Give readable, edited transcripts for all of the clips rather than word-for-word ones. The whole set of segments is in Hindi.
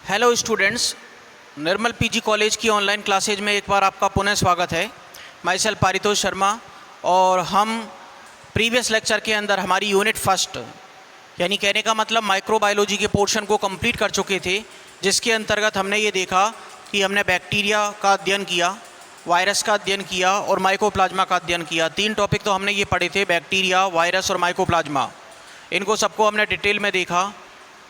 हेलो स्टूडेंट्स, निर्मल पीजी कॉलेज की ऑनलाइन क्लासेज में एक बार आपका पुनः स्वागत है। माई सेल्फ पारितोष शर्मा और हम प्रीवियस लेक्चर के अंदर हमारी यूनिट फर्स्ट यानी कहने का मतलब माइक्रोबायोलॉजी के पोर्शन को कंप्लीट कर चुके थे, जिसके अंतर्गत हमने ये देखा कि हमने बैक्टीरिया का अध्ययन किया, वायरस का अध्ययन किया और माइकोप्लाज्मा का अध्ययन किया। 3 टॉपिक तो हमने ये पढ़े थे, बैक्टीरिया, वायरस और माइकोप्लाज्मा। इनको सबको हमने डिटेल में देखा।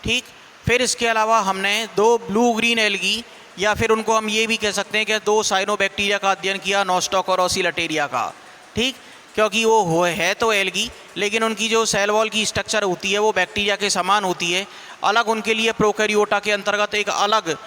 ठीक, फिर इसके अलावा हमने 2 ब्लू ग्रीन एल्गी या फिर उनको हम ये भी कह सकते हैं कि 2 साइनोबैक्टीरिया का अध्ययन किया, नोस्टॉक और ओसिलेटेरिया का। ठीक, क्योंकि वो है तो एल्गी, लेकिन उनकी जो सेल वॉल की स्ट्रक्चर होती है वो बैक्टीरिया के समान होती है। अलग उनके लिए प्रोकैरियोटा के अंतर्गत एक अलग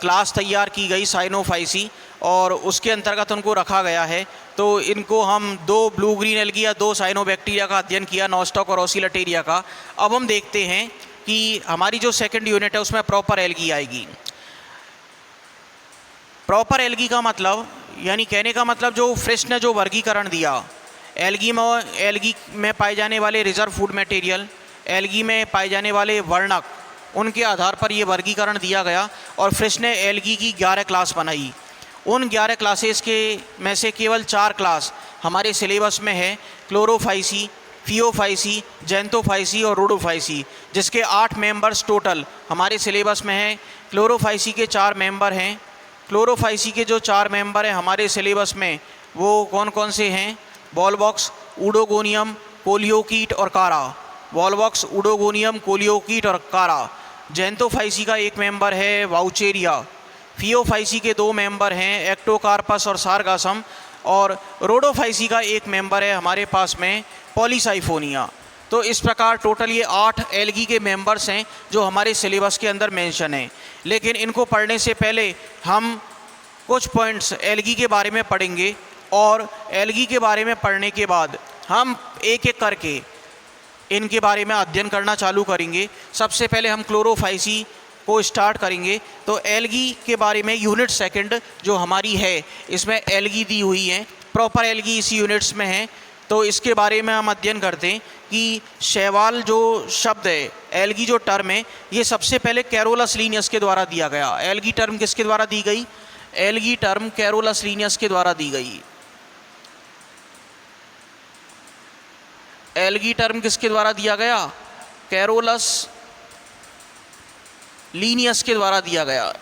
क्लास तैयार की गई, साइनोफाइसी, और उसके अंतर्गत उनको रखा गया है। तो इनको हम 2 ब्लू ग्रीन एल्गी या 2 साइनोबैक्टीरिया का अध्ययन किया, नोस्टॉक और ओसिलेटेरिया का। अब हम देखते हैं कि हमारी जो सेकंड यूनिट है उसमें प्रॉपर एल्गी आएगी। प्रॉपर एल्गी का मतलब यानी कहने का मतलब जो फ्रिश ने जो वर्गीकरण दिया, एल्गी में पाए जाने वाले रिजर्व फूड मटेरियल, एल्गी में पाए जाने वाले वर्णक, उनके आधार पर ये वर्गीकरण दिया गया और फ्रिश ने एल्गी की 11 क्लास बनाई। उन 11 क्लासेस के में से केवल 4 क्लास हमारे सिलेबस में है, क्लोरोफाइसी, फियोफाइसी, जेंथोफाइसी और रोडोफाइसी, जिसके 8 मेंबर्स टोटल हमारे सिलेबस में हैं। क्लोरोफाइसी के 4 मेंबर हैं। क्लोरोफाइसी के जो 4 मेंबर हैं हमारे सिलेबस में वो कौन कौन से हैं? वॉलवॉक्स, ऊडोगोनियम, कोलियोकीट और कारा। वॉलवॉक्स, ऊडोगोनियम, कोलियोकीट और कारा। जेंथोफाइसी का 1 मेंबर है वाउचेरिया। फियोफाइसी के 2 मेंबर हैं, एक्टोकार्पस और सारगासम। और रोडोफाइसी का 1 मेंबर है हमारे पास में, पॉलीसाइफोनिया। तो इस प्रकार टोटल ये 8 एल्गी के मेंबर्स हैं जो हमारे सिलेबस के अंदर मेंशन हैं। लेकिन इनको पढ़ने से पहले हम कुछ पॉइंट्स एल्गी के बारे में पढ़ेंगे और एल्गी के बारे में पढ़ने के बाद हम एक एक करके इनके बारे में अध्ययन करना चालू करेंगे। सबसे पहले हम क्लोरोफाइसी को स्टार्ट करेंगे। तो एल्गी के बारे में यूनिट सेकंड जो हमारी है, इसमें एल्गी दी हुई है, प्रॉपर एल्गी इसी यूनिट्स में है। तो इसके बारे में हम अध्ययन करते हैं कि शैवाल जो शब्द है, एल्गी जो टर्म है, ये सबसे पहले कैरोलस लीनियस के द्वारा दिया गया। एल्गी टर्म किसके द्वारा दी गई? एल्गी टर्म कैरोलस लीनियस के द्वारा दी गई। एल्गी टर्म किसके द्वारा दिया गया? कैरोलस लीनियस के द्वारा दिया गया।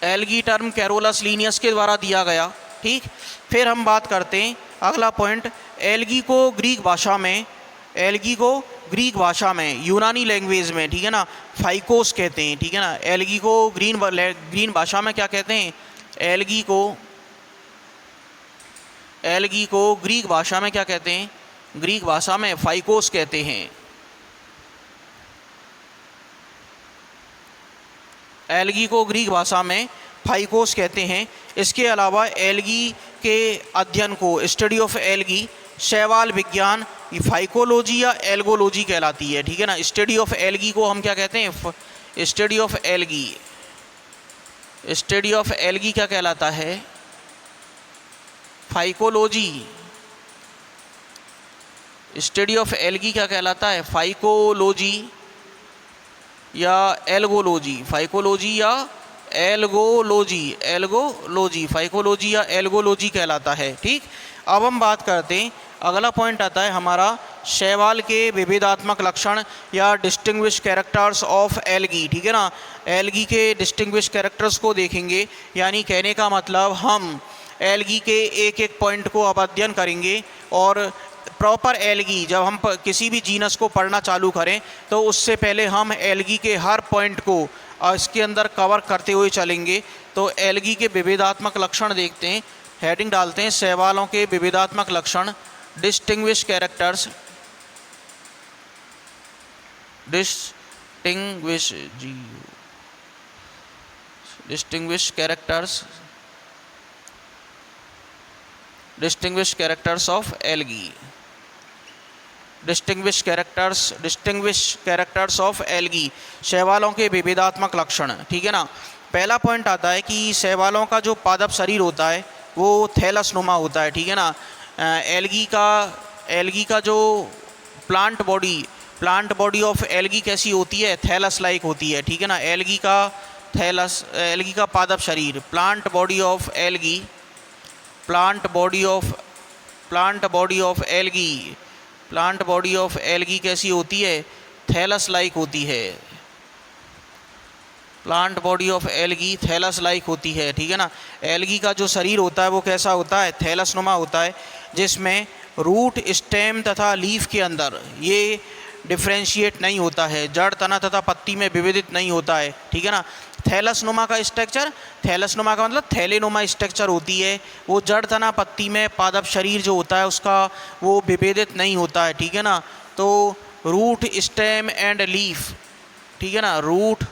एल्गी टर्म कैरोलस लीनियस के द्वारा दिया गया। ठीक, फिर हम बात करते हैं अगला पॉइंट, एल्गी को ग्रीक भाषा में, एल्गी को ग्रीक भाषा में, यूनानी लैंग्वेज में, ठीक है ना, फाइकोस कहते हैं। ठीक है ना, एल्गी को ग्रीन भाषा में क्या कहते हैं? एल्गी को ग्रीक भाषा में क्या कहते हैं? ग्रीक भाषा में फाइकोस कहते हैं। एल्गी को ग्रीक भाषा में फाइकोस कहते हैं। इसके अलावा एल्गी के अध्ययन को, स्टडी ऑफ एल्गी, शैवाल विज्ञान, फाइकोलॉजी या एल्गोलॉजी कहलाती है। ठीक है ना, स्टडी ऑफ एल्गी को हम क्या कहते हैं? Study of algae. Study of algae क्या कहलाता है? फाइकोलॉजी। स्टडी ऑफ एल्गी क्या कहलाता है? फाइकोलॉजी या एल्गोलॉजी। फाइकोलॉजी या एल्गोलॉजी, फाइकोलॉजी या एल्गोलॉजी कहलाता है। ठीक, अब हम बात करते हैं, अगला पॉइंट आता है हमारा शैवाल के विविधात्मक लक्षण या डिस्टिंग्विश कैरेक्टर्स ऑफ एल्गी। ठीक है ना, एल्गी के डिस्टिंग्विश कैरेक्टर्स को देखेंगे, यानी कहने का मतलब हम एल्गी के एक एक पॉइंट को अब अध्ययन करेंगे। और प्रॉपर एल्गी जब हम किसी भी जीनस को पढ़ना चालू करें तो उससे पहले हम एल्गी के हर पॉइंट को इसके अंदर कवर करते हुए चलेंगे। तो एल्गी के विविधात्मक लक्षण देखते हैं, हेडिंग डालते हैं शैवालों के विविधात्मक लक्षण, distinguish characters, distinguish characters of algae. Distinguish characters of algae, शैवालों के विविधात्मक लक्षण। ठीक है ना, पहला पॉइंट आता है कि शैवालों का जो पादप शरीर होता है वो थैलसनुमा होता है। ठीक है ना, एल्गी का जो plant body plant body of algae कैसी होती है, थैलस लाइक होती है, ठीक है ना। एल्गी का थैलस, एल्गी का पादप शरीर, plant body of algae, plant body of algae कैसी होती है, थैलस लाइक होती है। Plant body of algae thallus like होती है, ठीक है ना। एल्गी का जो शरीर होता है वो कैसा होता है, थैलसनुमा होता है, जिसमें रूट, स्टेम तथा लीफ के अंदर ये डिफ्रेंशिएट नहीं होता है, जड़, तना तथा पत्ती में विभेदित नहीं होता है, ठीक है ना। थैलसनुमा का स्ट्रक्चर, थैलसनुमा का मतलब थैलेनुमा स्ट्रक्चर होती है, वो जड़, तना, पत्ती में पादप शरीर जो होता है उसका वो विभेदित नहीं होता है, ठीक है ना। तो रूट, स्टेम एंड लीफ, ठीक है ना, रूट,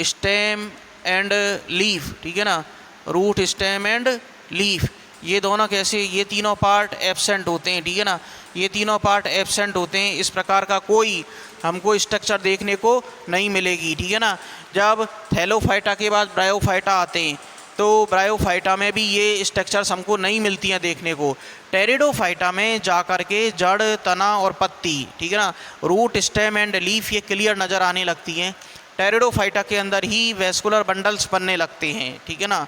स्टेम एंड लीफ, ठीक है ना, रूट, स्टेम एंड लीफ, ये दोनों कैसे, ये तीनों पार्ट एब्सेंट होते हैं, ठीक है ना, ये तीनों पार्ट एब्सेंट होते हैं। इस प्रकार का कोई हमको स्ट्रक्चर देखने को नहीं मिलेगी, ठीक है ना। जब थैलोफाइटा के बाद ब्रायोफाइटा आते हैं तो ब्रायोफाइटा में भी ये स्ट्रक्चर्स हमको नहीं मिलती हैं देखने को। टेरिडोफाइटा में जा कर के जड़, तना और पत्ती, ठीक है ना, रूट, स्टेम एंड लीफ ये क्लियर नज़र आने लगती हैं। टेरिडोफाइटा के अंदर ही वेस्कुलर बंडल्स बनने लगते हैं, ठीक है ना।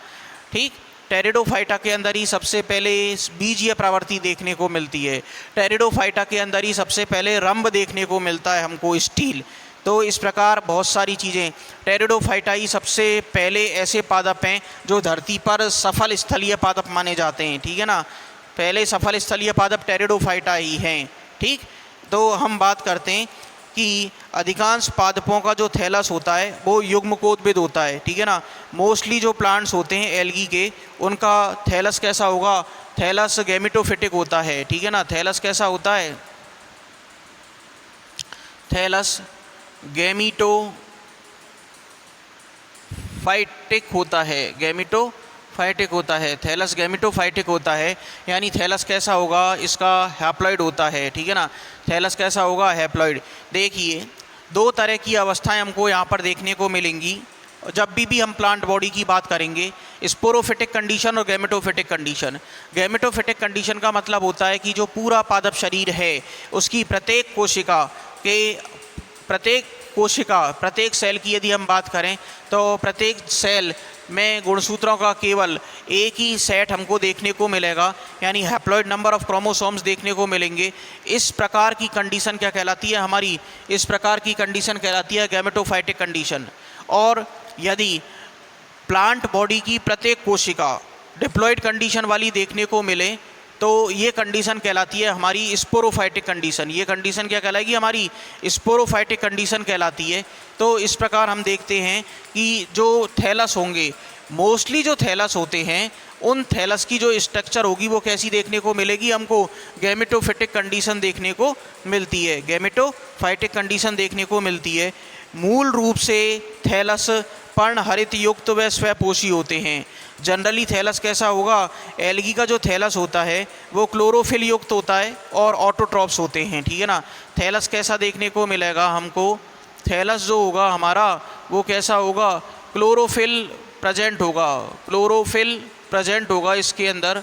ठीक, टेरिडोफाइटा के अंदर ही सबसे पहले बीजीय प्रवृत्ति देखने को मिलती है। टेरिडोफाइटा के अंदर ही सबसे पहले रंभ देखने को मिलता है हमको, स्टील। तो इस प्रकार बहुत सारी चीज़ें, टेरिडोफाइटा ही सबसे पहले ऐसे पादप हैं जो धरती पर सफल स्थलीय पादप माने जाते हैं, ठीक है ना। पहले सफल स्थलीय पादप टेरिडोफाइटा ही हैं, ठीक। तो हम बात करते हैं कि अधिकांश पादपों का जो थैलस होता है वो युग्मकोद्भिद होता है, ठीक है ना। मोस्टली जो प्लांट्स होते हैं एल्गी के, उनका थैलस कैसा होगा, थैलस गैमेटोफिटिक होता है, ठीक है ना। थैलस कैसा होता है, थैलस गैमेटोफाइटिक होता है, गैमेटोफाइटिक होता है, थैलस गैमेटोफाइटिक होता है। यानी थैलस कैसा होगा, इसका हैप्लॉइड होता है, ठीक है ना। थैलस कैसा होगा, हैप्लॉइड। देखिए, दो तरह की अवस्थाएं हमको यहाँ पर देखने को मिलेंगी जब भी हम प्लांट बॉडी की बात करेंगे, स्पोरोफिटिक कंडीशन और गैमेटोफिटिक कंडीशन। गैमेटोफिटिक कंडीशन का मतलब होता है कि जो पूरा पादप शरीर है उसकी प्रत्येक सेल की यदि हम बात करें तो प्रत्येक सेल में गुणसूत्रों का केवल एक ही सेट हमको देखने को मिलेगा, यानी हैप्लॉइड नंबर ऑफ क्रोमोसोम्स देखने को मिलेंगे। इस प्रकार की कंडीशन क्या कहलाती है हमारी, इस प्रकार की कंडीशन कहलाती है गैमेटोफाइटिक कंडीशन। और यदि प्लांट बॉडी की प्रत्येक कोशिका डिप्लॉइड कंडीशन वाली देखने को मिले तो ये कंडीशन कहलाती है हमारी स्पोरोफाइटिक कंडीशन। ये कंडीशन क्या कहलाएगी, हमारी स्पोरोफाइटिक कंडीशन कहलाती है। तो इस प्रकार हम देखते हैं कि जो थैलस होंगे, मोस्टली जो थैलस होते हैं, उन थैलस की जो स्ट्रक्चर होगी वो कैसी देखने को मिलेगी हमको, गैमेटोफिटिक कंडीशन देखने को मिलती है, गैमेटोफाइटिक कंडीशन देखने को मिलती है। मूल रूप से थैलस पर्णहरित युक्त व स्वपोषी होते हैं। जनरली थैलस कैसा होगा, एल्गी का जो थैलस होता है वो क्लोरोफिल युक्त होता है और ऑटोट्रॉप्स होते हैं, ठीक है ना। थैलस कैसा देखने को मिलेगा हमको, थैलस जो होगा हमारा वो कैसा होगा, क्लोरोफिल प्रेजेंट होगा, क्लोरोफिल प्रेजेंट होगा, इसके अंदर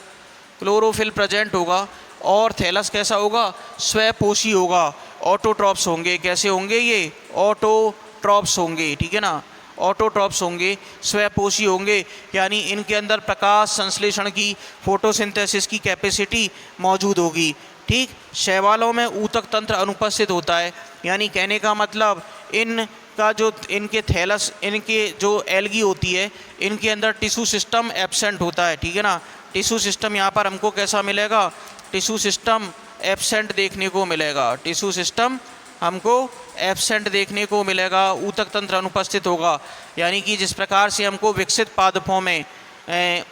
क्लोरोफिल प्रेजेंट होगा। और थैलस कैसा होगा, स्वपोषी होगा, ऑटोट्रॉप्स होंगे। कैसे होंगे ये, ऑटोट्रॉप्स होंगे, ठीक है ना, ऑटोट्रॉप्स होंगे, स्वपोषी होंगे, यानी इनके अंदर प्रकाश संश्लेषण की, फोटोसिंथेसिस की कैपेसिटी मौजूद होगी, ठीक। शैवालों में ऊतक तंत्र अनुपस्थित होता है, यानी कहने का मतलब इनका जो इनके थैलस, इनके जो एल्गी होती है, इनके अंदर टिश्यू सिस्टम एब्सेंट होता है, ठीक है ना। टिश्यू सिस्टम यहाँ पर हमको कैसा मिलेगा, टिश्यू सिस्टम एब्सेंट देखने को मिलेगा, टिश्यू सिस्टम हमको एब्सेंट देखने को मिलेगा, ऊतक तंत्र अनुपस्थित होगा। यानी कि जिस प्रकार से हमको विकसित पादपों में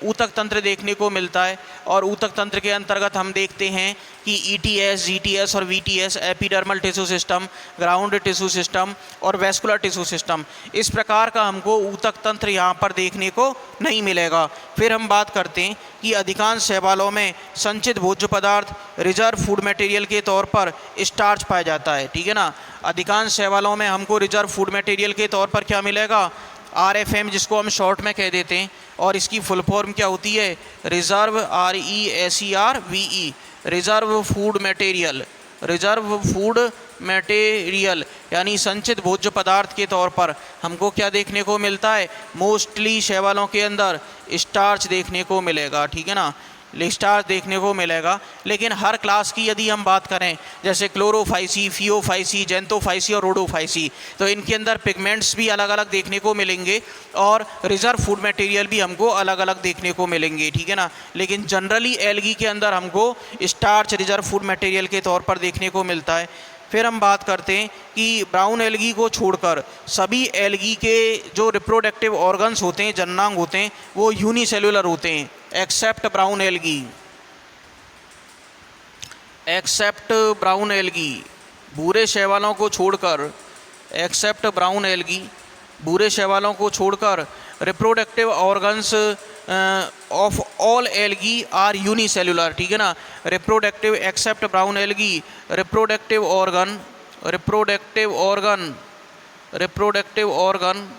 ऊतक तंत्र देखने को मिलता है, और ऊतक तंत्र के अंतर्गत हम देखते हैं कि ETS, GTS और VTS, epidermal tissue system, ground tissue system और वेस्कुलर टिश्यू सिस्टम, इस प्रकार का हमको ऊतक तंत्र यहाँ पर देखने को नहीं मिलेगा। फिर हम बात करते हैं कि अधिकांश शैवालों में संचित भोज्य पदार्थ रिजर्व फूड मटेरियल के तौर पर स्टार्च पाया जाता है, ठीक है ना। अधिकांश शैवालों में हमको रिजर्व फूड मटेरियल के तौर पर क्या मिलेगा, RFM, जिसको हम शॉर्ट में कह देते हैं, और इसकी फुल फॉर्म क्या होती है, reserve, RESERVE, reserve food material, reserve food material यानी संचित भोज्य पदार्थ के तौर पर हमको क्या देखने को मिलता है, मोस्टली शैवालों के अंदर स्टार्च देखने को मिलेगा, ठीक है ना, स्टार्च देखने को मिलेगा। लेकिन हर क्लास की यदि हम बात करें, जैसे क्लोरोफाइसी, फियोफाइसी, जेंतोफाइसी और रोडोफाइसी, तो इनके अंदर पिगमेंट्स भी अलग अलग देखने को मिलेंगे और रिजर्व फूड मटेरियल भी हमको अलग अलग देखने को मिलेंगे, ठीक है ना। लेकिन जनरली एल्गी के अंदर हमको स्टार्च रिजर्व फूड मटेरियल के तौर पर देखने को मिलता है। फिर हम बात करते हैं कि ब्राउन एल्गी को छोड़कर सभी एल्गी के जो रिप्रोडक्टिव ऑर्गन्स होते हैं, जननांग होते हैं, वो यूनिसेलुलर होते हैं except brown algae. Except brown algae, भूरे शैवालों को छोड़कर, एक्सेप्ट ब्राउन एल्गी, भूरे शैवालों को छोड़कर reproductive organs of all algae are unicellular, ठीक है ना। Reproductive except brown algae, reproductive organ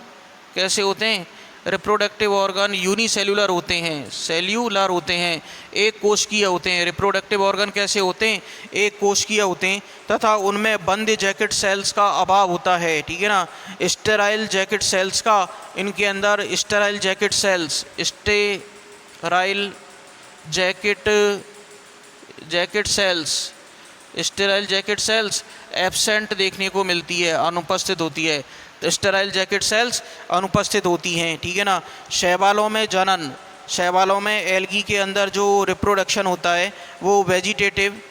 कैसे होते हैं, रिप्रोडक्टिव ऑर्गन यूनिसेलुलर होते हैं, सेल्यूलर होते हैं, एक कोशिकीय होते हैं। रिप्रोडक्टिव ऑर्गन कैसे होते हैं, एक कोशिकीय होते हैं तथा उनमें बंद जैकेट सेल्स का अभाव होता है, ठीक है ना। स्टेराइल जैकेट सेल्स का इनके अंदर स्टेराइल जैकेट सेल्स एब्सेंट देखने को मिलती है, अनुपस्थित होती है। स्टेराइल जैकेट सेल्स अनुपस्थित होती हैं, ठीक है ना। शैवालों में जनन, शैवालों में एल्गी के अंदर जो रिप्रोडक्शन होता है वो वेजिटेटिव,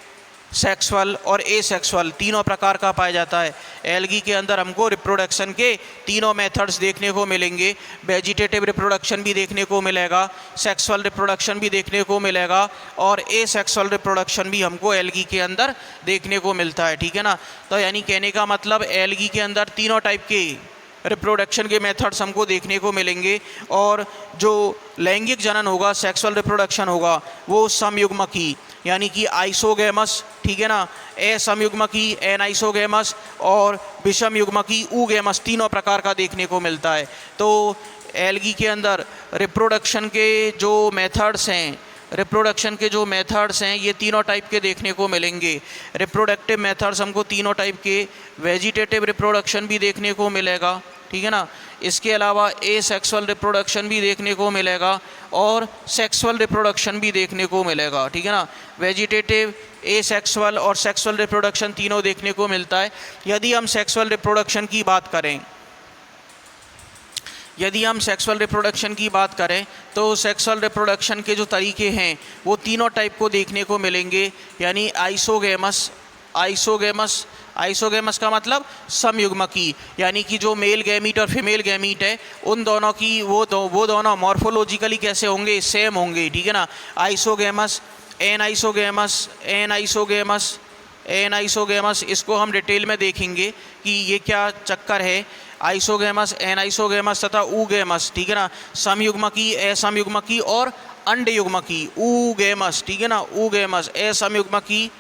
सेक्सुअल और एसेक्सुअल तीनों प्रकार का पाया जाता है। एल्गी के अंदर हमको रिप्रोडक्शन के तीनों मेथड्स देखने को मिलेंगे। वेजिटेटिव रिप्रोडक्शन भी देखने को मिलेगा, सेक्सुअल रिप्रोडक्शन भी देखने को मिलेगा और एसेक्सुअल रिप्रोडक्शन भी हमको एल्गी के अंदर देखने को मिलता है, ठीक है ना। तो यानी कहने का मतलब एल्गी के अंदर तीनों टाइप के रिप्रोडक्शन के मेथड्स हमको देखने को मिलेंगे और जो लैंगिक जनन होगा, सेक्सुअल रिप्रोडक्शन होगा, वो समयुग्मकी यानी कि आइसोगैमस, ठीक है ना, असमयुग्मकी एनाइसोगैमस और विषमयुग्मकी ऊगैमस तीनों प्रकार का देखने को मिलता है। तो एल्गी के अंदर रिप्रोडक्शन के जो मेथड्स हैं, ये तीनों टाइप के देखने को मिलेंगे। रिप्रोडक्टिव मेथड्स हमको तीनों टाइप के, वेजिटेटिव रिप्रोडक्शन भी देखने को मिलेगा, ठीक है ना। इसके अलावा एसेक्सुअल रिप्रोडक्शन भी देखने को मिलेगा और सेक्सुअल रिप्रोडक्शन भी देखने को मिलेगा, ठीक है ना। वेजिटेटिव, एसेक्सुअल और सेक्सुअल रिप्रोडक्शन तीनों देखने को मिलता है। यदि हम सेक्सुअल रिप्रोडक्शन की बात करें, तो सेक्सुअल रिप्रोडक्शन के जो तरीके हैं वो तीनों टाइप को देखने को मिलेंगे, यानी आइसोगैमस का मतलब समयुग्मकी, यानी कि जो मेल गैमीट और फीमेल गैमीट है उन दोनों की वो दोनों मॉर्फोलॉजिकली कैसे होंगे, सेम होंगे, ठीक है ना। आइसोगैमस, एनाइसोगैमस, इसको हम डिटेल में देखेंगे कि ये क्या चक्कर है। आइसोगैमस, एनाइसोगैमस तथा ऊगैमस, ठीक है ना। समयुग्मकी, असमयुग्मकी और अंडयुग्मकी, ऊगैमस, ठीक है ना। ऊगैमस, समयुग्मकी,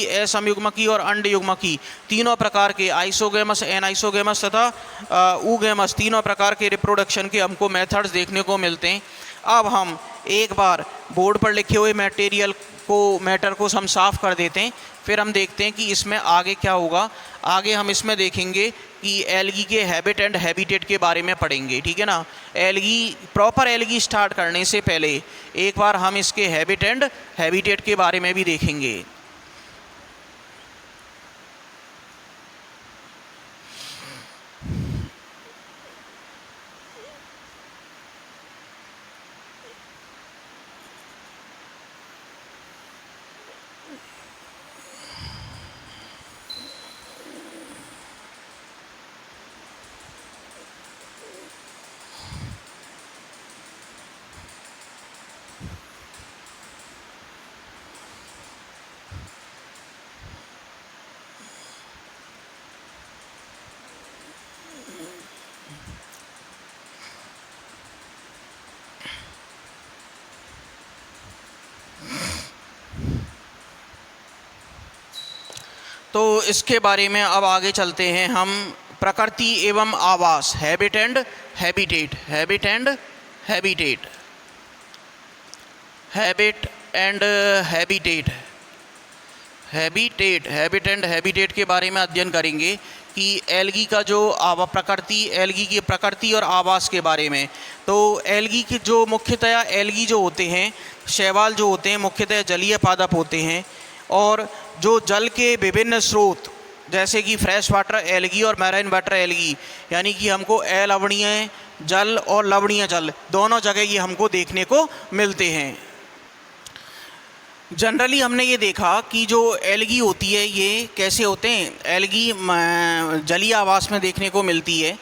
असमयुग्मकी और अंडयुग्मकी तीनों प्रकार के आइसोगैमस, एनाइसोगैमस तथा ऊगैमस तीनों प्रकार के रिप्रोडक्शन के हमको मेथड्स देखने को मिलते हैं। अब हम एक बार बोर्ड पर लिखे हुए मैटर को हम साफ कर देते हैं, फिर हम देखते हैं कि इसमें आगे क्या होगा। आगे हम इसमें देखेंगे कि एल्गी के हैबिट एंड हैबिटेट के बारे में पढ़ेंगे, ठीक है ना। प्रॉपर एल्गी स्टार्ट करने से पहले एक बार हम इसके हैबिट एंड हैबिटेट के बारे में भी देखेंगे। तो इसके बारे में अब आगे चलते हैं हम। प्रकृति एवं आवास, habit and habitat, habit and habitat. Habitat, habit and habitat के बारे में अध्ययन करेंगे कि एल्गी का जो प्रकृति, एल्गी की प्रकृति और आवास के बारे में। तो एल्गी की जो मुख्यतया एल्गी जो होते हैं, शैवाल जो होते हैं, मुख्यतः जलीय पादप होते हैं, और जो जल के विभिन्न स्रोत जैसे कि फ्रेश वाटर एल्गी और मैराइन वाटर एल्गी, यानी कि हमको अलवणीय जल और लवणीय जल दोनों जगह ये हमको देखने को मिलते हैं। जनरली हमने ये देखा कि जो एल्गी होती है ये कैसे होते हैं। एल्गी जलीय आवास में देखने को मिलती है,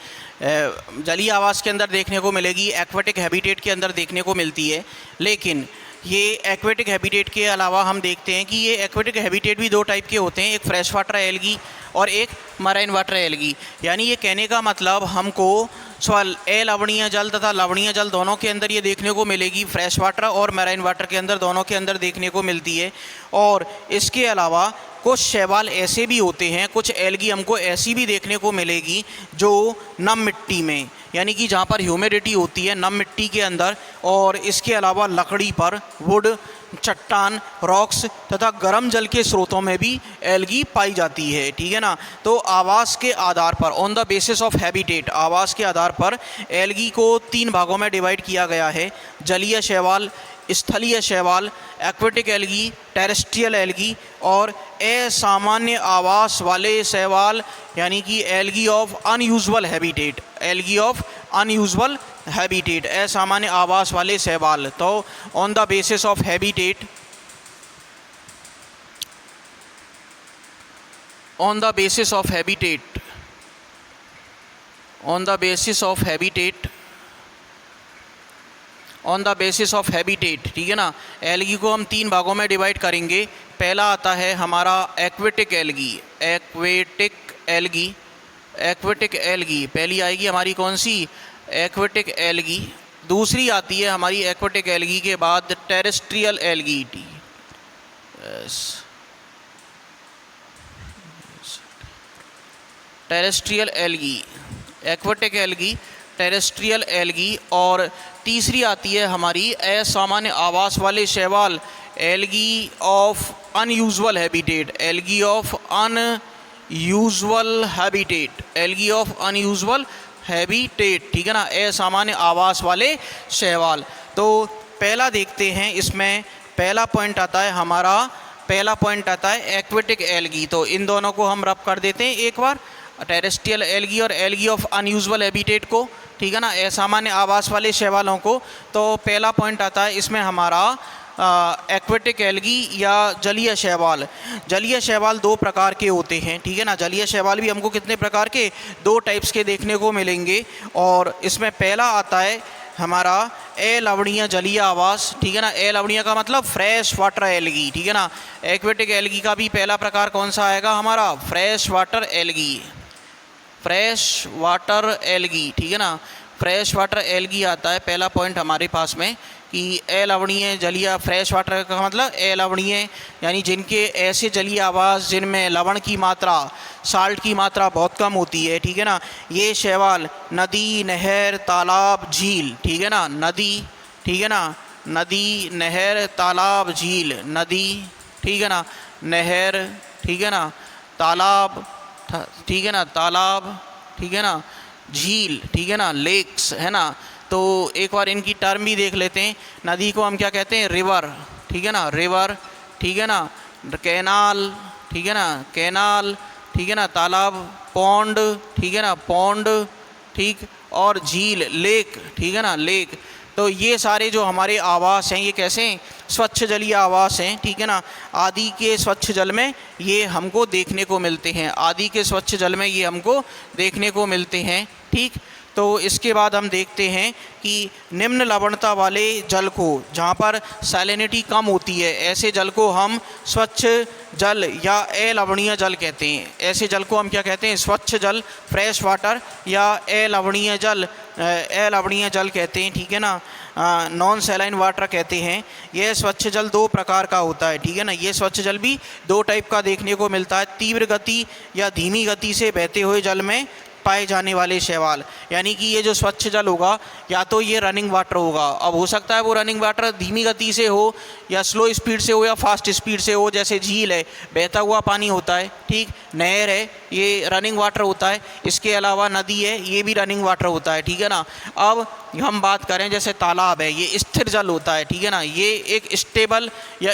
जलीय आवास के अंदर देखने को मिलेगी, एक्वेटिक हैबिटेट के अंदर देखने को मिलती है। लेकिन ये एक्वेटिक हैबिटेट के अलावा हम देखते हैं कि ये एक्वेटिक हैबिटेट भी दो टाइप के होते हैं, एक फ्रेश वाटर एल्गी और एक मराइन वाटर एल्गी। यानी ये कहने का मतलब हमको अलवणीय जल तथा लवणीय जल दोनों के अंदर ये देखने को मिलेगी, फ्रेश वाटर और मैराइन वाटर के अंदर दोनों के अंदर देखने को मिलती है। और इसके अलावा कुछ शैवाल ऐसे भी होते हैं, कुछ एल्गी हमको ऐसी भी देखने को मिलेगी जो नम मिट्टी में, यानी कि जहाँ पर ह्यूमिडिटी होती है नम मिट्टी के अंदर, और इसके अलावा लकड़ी पर, वुड, चट्टान, रॉक्स तथा गर्म जल के स्रोतों में भी एल्गी पाई जाती है। ठीक है ना। तो आवास के आधार पर, on the basis of habitat, आवास के आधार पर एल्गी को 3 भागों में डिवाइड किया गया है: जलीय शैवाल, स्थलीय शैवाल, एक्वेटिक एल्गी, टेरेस्ट्रियल एल्गी, और असामान्य आवास वाले शैवाल, यानी कि algae of unusual habitat, algae of unusual habitat, असामान्य आवास वाले शैवाल। तो on the basis of habitat, on the basis of habitat, on the basis of habitat, on the basis of habitat, ठीक है ना। एल्गी को हम 3 भागों में डिवाइड करेंगे। पहला आता है हमारा aquatic algae, aquatic algae, aquatic algae पहली आएगी हमारी कौन सी, एक्वेटिक एल्गी। दूसरी आती है हमारी एक्वेटिक एल्गी के बाद terrestrial algae, terrestrial algae, aquatic algae, terrestrial algae. और तीसरी आती है हमारी असामान्य आवास वाले शैवाल, algae of unusual habitat, algae of unusual habitat, algae of unusual habitat, ठीक है ना, असामान्य आवास वाले शैवाल। तो पहला देखते हैं, इसमें पहला पॉइंट आता है हमारा, पहला पॉइंट आता है एक्वेटिक एल्गी। तो इन दोनों को हम रब कर देते हैं एक बार, टेरेस्ट्रियल एल्गी और एल्गी ऑफ अनयूजुअल हैबिटेट को, ठीक है ना, असामान्य आवास वाले शैवालों को। तो पहला पॉइंट आता है इसमें हमारा एक्वेटिक एल्गी या जलीय शैवाल। जलीय शैवाल 2 प्रकार के होते हैं, ठीक है ना। जलीय शैवाल भी हमको कितने प्रकार के, 2 टाइप्स के देखने को मिलेंगे। और इसमें पहला आता है हमारा अलवणीय जलीय आवास, ठीक है ना। अलवणीय का मतलब फ्रेश वाटर एल्गी, ठीक है ना। एक्वेटिक एल्गी का भी पहला प्रकार कौन सा आएगा हमारा, fresh water algae, fresh water algae, ठीक है ना। फ्रेश वाटर एल्गी आता है पहला पॉइंट हमारे पास में कि अलवणीय जलीय, फ्रेश वाटर का मतलब अलवणीय, यानी जिनके ऐसे जलीय आवास जिनमें लवण की मात्रा, साल्ट की मात्रा बहुत कम होती है, ठीक है ना। ये शैवाल नदी, नहर, तालाब, झील, ठीक है ना, नदी, ठीक है ना, नदी, नहर, तालाब, झील, नदी, ठीक है ना, नहर, ठीक है ना, तालाब, ठीक है ना, तालाब, ठीक है ना, झील, ठीक है ना, लेक्स, है ना। तो एक बार इनकी टर्म भी देख लेते हैं। नदी को हम क्या कहते हैं, रिवर, ठीक है ना, रिवर, ठीक है ना, कैनाल, ठीक है ना, कैनाल, ठीक है ना, तालाब, पौंड, ठीक है ना, पौंड, ठीक, और झील, लेक, ठीक है ना, लेक। तो ये सारे जो हमारे आवास हैं ये कैसे हैं, स्वच्छ जलीय आवास हैं, ठीक है ना। आदि के स्वच्छ जल में ये हमको देखने को मिलते हैं, आदि के स्वच्छ जल में ये हमको देखने को मिलते हैं, ठीक। तो इसके बाद हम देखते हैं कि निम्न लवणता वाले जल को, जहाँ पर सैलिनिटी कम होती है, ऐसे जल को हम स्वच्छ जल या अलवणीय जल कहते हैं। ऐसे जल को हम क्या कहते हैं, स्वच्छ जल, फ्रेश वाटर, या अलवणीय जल, अलवणीय जल कहते हैं, ठीक है ना, नॉन सैलाइन वाटर कहते हैं। यह स्वच्छ जल 2 प्रकार का होता है, ठीक है ना। ये स्वच्छ जल भी 2 टाइप का देखने को मिलता है, तीव्र गति या धीमी गति से बहते हुए जल में पाए जाने वाले शैवाल, यानी कि ये जो स्वच्छ जल होगा या तो ये रनिंग वाटर होगा। अब हो सकता है वो रनिंग वाटर धीमी गति से हो या स्लो स्पीड से हो या फास्ट स्पीड से हो, जैसे झील है बहता हुआ पानी होता है, ठीक, नहर है ये रनिंग वाटर होता है, इसके अलावा नदी है ये भी रनिंग वाटर होता है, ठीक है ना। अब हम बात करें जैसे तालाब है ये स्थिर जल होता है, ठीक है ना, ये एक स्टेबल या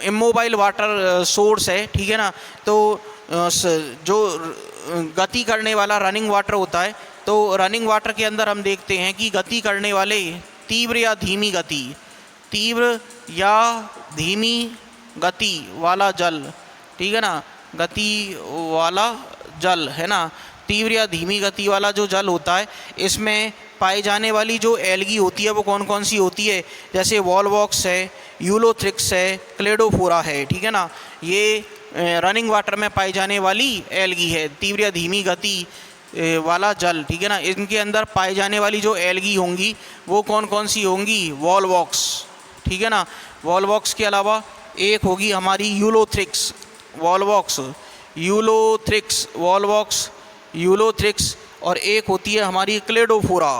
इमोबाइल वाटर सोर्स है, ठीक है ना। तो जो गति करने वाला रनिंग वाटर होता है, तो रनिंग वाटर के अंदर हम देखते हैं कि गति करने वाले तीव्र या धीमी गति वाला जल, ठीक है ना, गति वाला जल है ना, तीव्र या धीमी गति वाला जो जल होता है, इसमें पाई जाने वाली जो एल्गी होती है वो कौन कौन सी होती है, जैसे वॉलवॉक्स है, यूलोथ्रिक्स है, क्लेडोफोरा है, ठीक है ना। ये रनिंग वाटर में पाई जाने वाली एल्गी है, तीव्र या धीमी गति वाला जल, ठीक है ना। इनके अंदर पाई जाने वाली जो एल्गी होंगी वो कौन कौन सी होंगी, वॉलवॉक्स, ठीक है ना। वॉलवॉक्स के अलावा एक होगी हमारी यूलोथ्रिक्स, यूलोथ्रिक्स, और एक होती है हमारी क्लेडोफोरा,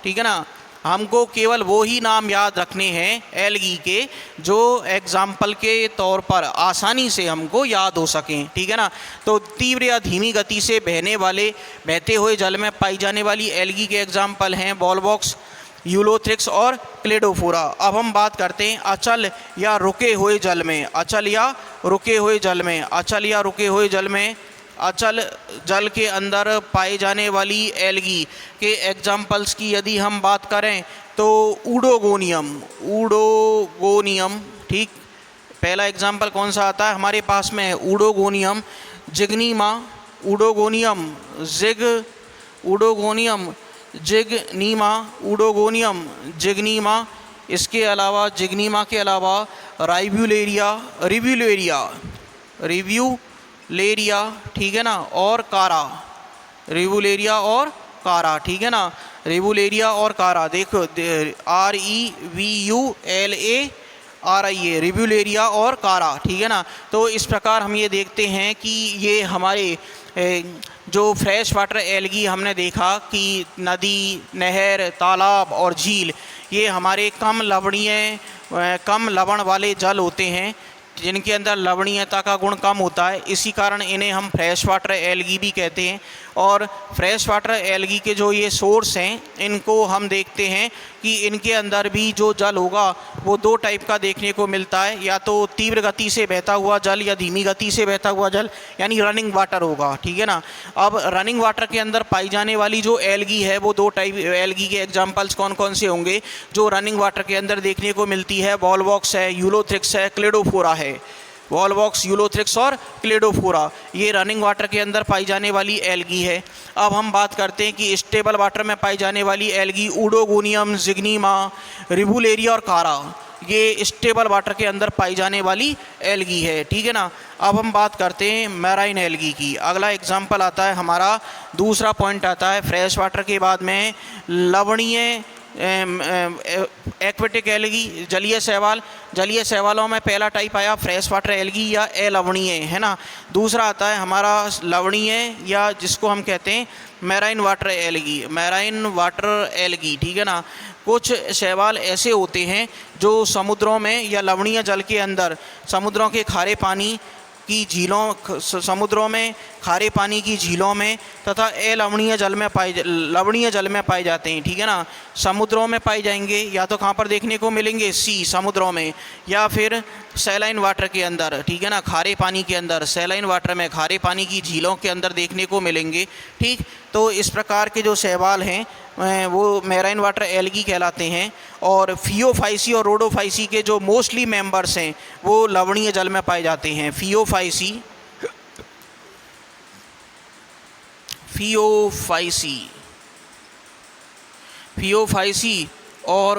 ठीक है ना। हमको केवल वो ही नाम याद रखने हैं एल्गी के जो एग्जाम्पल के तौर पर आसानी से हमको याद हो सकें, ठीक है ना। तो तीव्र या धीमी गति से बहते हुए जल में पाई जाने वाली एल्गी के एग्जाम्पल हैं वॉलवॉक्स, यूलोथ्रिक्स और क्लेडोफोरा। अब हम बात करते हैं अचल या रुके हुए जल में, अचल जल के अंदर पाए जाने वाली एल्गी के एग्जाम्पल्स की यदि हम बात करें तो ऊडोगोनियम, ठीक, पहला एग्जाम्पल कौन सा आता है हमारे पास में, ऊडोगोनियम, जिग्नीमा, इसके अलावा जिग्नीमा के अलावा रिव्यूलेरिया, ठीक है ना, और कारा, ठीक है ना, रिव्यूलेरिया और कारा, देखो REVULARIA, रिव्यूलेरिया और कारा, ठीक है ना। तो इस प्रकार हम ये देखते हैं कि ये हमारे जो फ्रेश वाटर एल्गी हमने देखा कि नदी, नहर, तालाब और झील ये हमारे कम लवण वाले जल होते हैं जिनके अंदर लवणीयता का गुण कम होता है, इसी कारण इन्हें हम फ्रेश वाटर एल्गी भी कहते हैं। और फ्रेश वाटर एल्गी के जो ये सोर्स हैं इनको हम देखते हैं कि इनके अंदर भी जो जल होगा वो दो टाइप का देखने को मिलता है, या तो तीव्र गति से बहता हुआ जल या धीमी गति से बहता हुआ जल, यानी रनिंग वाटर होगा, ठीक है ना। अब रनिंग वाटर के अंदर पाई जाने वाली जो एल्गी है वो दो टाइप एल्गी के एग्जाम्पल्स कौन कौन से होंगे जो रनिंग वाटर के अंदर देखने को मिलती है, वॉलवॉक्स है, यूलोथ्रिक्स है, क्लेडोफोरा है। वॉलवॉक्स, यूलोथ्रिक्स और क्लेडोफोरा ये रनिंग वाटर के अंदर पाई जाने वाली एल्गी है। अब हम बात करते हैं कि स्टेबल वाटर में पाई जाने वाली एल्गी ऊडोगोनियम, जिग्नीमा, रिव्यूलेरिया और कारा, ये स्टेबल वाटर के अंदर पाई जाने वाली एल्गी है, ठीक है ना। अब हम बात करते हैं मैराइन एल्गी की। अगला एग्जाम्पल आता है हमारा, दूसरा पॉइंट आता है फ्रेश वाटर के बाद में लवणीय एक्वेटिक एल्गी, जलीय शैवालों में पहला टाइप आया फ्रेश वाटर एल्गी या अलवणीय, है ना। दूसरा आता है हमारा लवणीय या जिसको हम कहते हैं मैराइन वाटर एल्गी, ठीक है ना। कुछ शैवाल ऐसे होते हैं जो समुद्रों में या लवणीय जल के अंदर, समुद्रों के खारे पानी की झीलों, समुद्रों में खारे पानी की झीलों में तथा लवणीय जल में पाए जाते हैं, ठीक है ना। समुद्रों में पाए जाएंगे, या तो कहाँ पर देखने को मिलेंगे, समुद्रों में, या फिर सैलाइन वाटर के अंदर, ठीक है ना, खारे पानी के अंदर, सैलाइन वाटर में खारे पानी की झीलों के अंदर देखने को मिलेंगे, ठीक। तो इस प्रकार के जो शैवाल हैं वो मैराइन वाटर एल्गी कहलाते हैं। और फियोफाइसी और रोडोफाइसी के जो मोस्टली मेंबर्स हैं वो लवणीय जल में पाए जाते हैं। फियोफाइसी और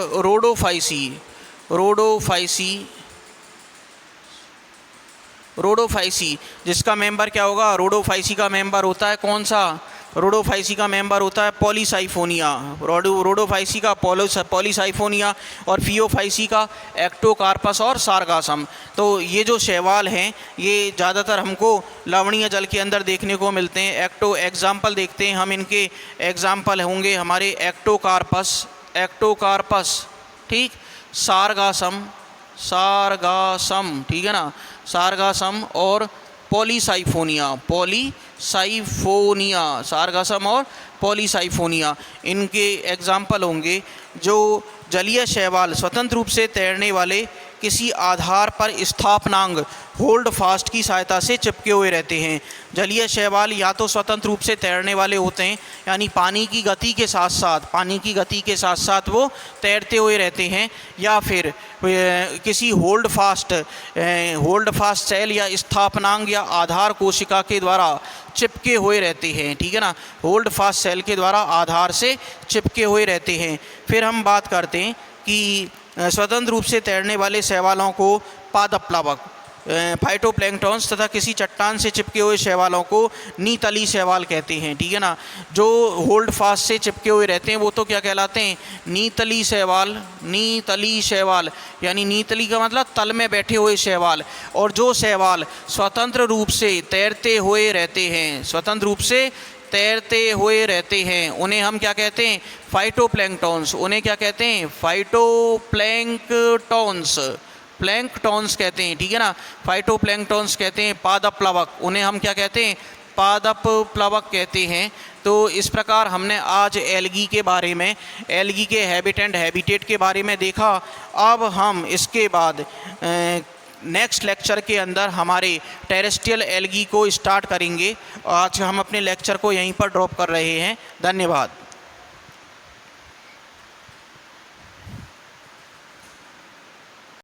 रोडोफाइसी जिसका मेंबर क्या होगा, रोडोफाइसी का मेंबर होता है कौन सा, रोडोफाइसी का मेंबर होता है पॉलीसाइफोनिया, रोडोफाइसी का पॉलीसाइफोनिया, और फियोफाइसी का एक्टोकार्पस और सारगासम। तो ये जो शैवाल हैं ये ज़्यादातर हमको लवणीय जल के अंदर देखने को मिलते हैं। एग्जाम्पल देखते हैं हम, इनके एग्जाम्पल होंगे हमारे एक्टोकार्पस, ठीक, सारगासम, ठीक है ना, सारगासम और पॉलीसाइफोनिया, सारगासम और पॉलीसाइफोनिया, इनके एग्जाम्पल होंगे। जो जलीय शैवाल स्वतंत्र रूप से तैरने वाले किसी आधार पर स्थापनांग होल्ड फास्ट की सहायता से चिपके हुए रहते हैं। जलीय शैवाल या तो स्वतंत्र रूप से तैरने वाले होते हैं, यानी पानी की गति के साथ साथ वो तैरते हुए रहते हैं, या फिर किसी होल्ड फास्ट सेल या स्थापनांग या आधार कोशिका के द्वारा चिपके हुए रहते हैं, ठीक है ना, होल्ड फास्ट सेल के द्वारा आधार से चिपके हुए रहते हैं। फिर हम बात करते हैं कि स्वतंत्र रूप से तैरने वाले शैवालों को पादप प्लावक, फाइटोप्लैंक्टन्स तथा किसी चट्टान से चिपके हुए शैवालों को नीतली शैवाल कहते हैं, ठीक है ना। जो होल्ड फास्ट से चिपके हुए रहते हैं वो तो क्या कहलाते हैं, नीतली शैवाल, यानी नीतली का मतलब तल में बैठे हुए शैवाल। और जो शैवाल स्वतंत्र रूप से तैरते हुए रहते हैं उन्हें हम क्या कहते हैं, फाइटोप्लैंक्टन्स। प्लैंकटॉन्स कहते हैं, ठीक है ना, फाइटोप्लैंक्टन्स कहते हैं। पादप प्लवक, उन्हें हम क्या कहते हैं, पादप प्लवक कहते हैं। तो इस प्रकार हमने आज एल्गी के बारे में, एल्गी के हैबिटेट के बारे में देखा। अब हम इसके बाद नेक्स्ट लेक्चर के अंदर हमारे टेरेस्ट्रियल एल्गी को स्टार्ट करेंगे। आज हम अपने लेक्चर को यहीं पर ड्रॉप कर रहे हैं। धन्यवाद।